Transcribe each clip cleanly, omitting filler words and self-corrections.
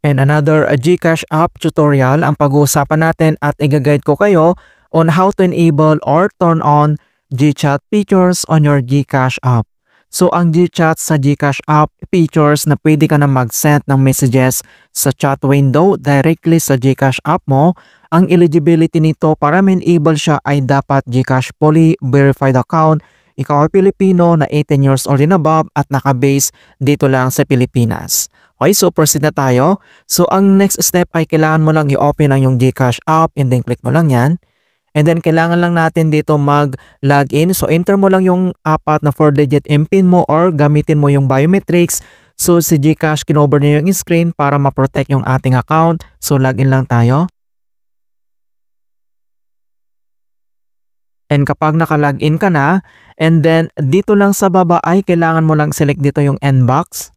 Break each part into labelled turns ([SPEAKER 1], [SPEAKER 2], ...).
[SPEAKER 1] And another GCash app tutorial ang pag-uusapan natin at i-guide ko kayo on how to enable or turn on GChat features on your GCash app. So ang GChat sa GCash app features na pwede ka na mag-send ng messages sa chat window directly sa GCash app mo. Ang eligibility nito para ma-enable siya ay dapat GCash fully verified account, ikaw ay Pilipino na 18 years old and above at naka-base dito lang sa Pilipinas. Okay, so proceed na tayo. So ang next step ay kailangan mo lang i-open ang yung GCash app and then click mo lang yan. And then kailangan lang natin dito mag-login. So enter mo lang yung apat na 4-digit MPIN mo or gamitin mo yung biometrics. So si GCash kinover niya yung screen para ma-protect yung ating account. So login lang tayo. And kapag naka-login ka na, and then dito lang sa baba ay kailangan mo lang select dito yung inbox.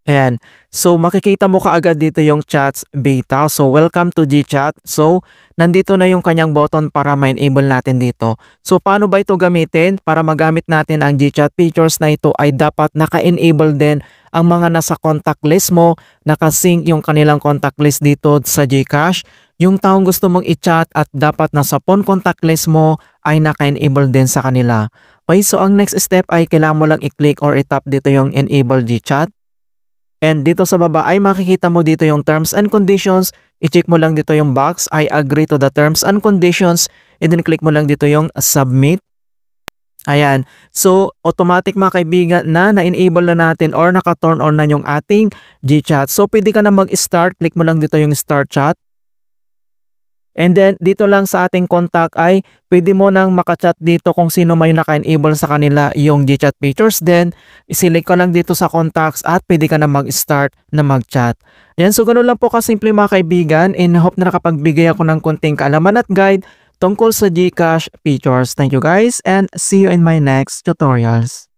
[SPEAKER 1] Ayan. So, makikita mo kaagad dito yung chats beta. So, welcome to GChat. So, nandito na yung kanyang button para ma-enable natin dito. So, paano ba ito gamitin? Para magamit natin ang GChat features na ito ay dapat naka-enable din ang mga nasa contact list mo. Nakasync yung kanilang contact list dito sa GCash. Yung taong gusto mong i-chat at dapat nasa phone contact list mo ay naka-enable din sa kanila. Okay, so ang next step ay kailangan mo lang i-click or i-tap dito yung enable GChat. And dito sa baba ay makikita mo dito yung terms and conditions. I-check mo lang dito yung box, I agree to the terms and conditions. And then click mo lang dito yung submit. Ayan. So, automatic mga kaibigan na-enable na natin or naka-turn on na yung ating GChat. So, pwede ka na mag-start. Click mo lang dito yung start chat. And then, dito lang sa ating contact ay pwede mo nang makachat dito kung sino may naka-enable sa kanila yung GChat features. Then, iselect ko lang dito sa contacts at pwede ka na mag-start na mag-chat. Ayan, so ganun lang po kasimple mga kaibigan. And hope na nakapagbigay ako ng konting kaalaman at guide tungkol sa GCash features. Thank you guys and see you in my next tutorials.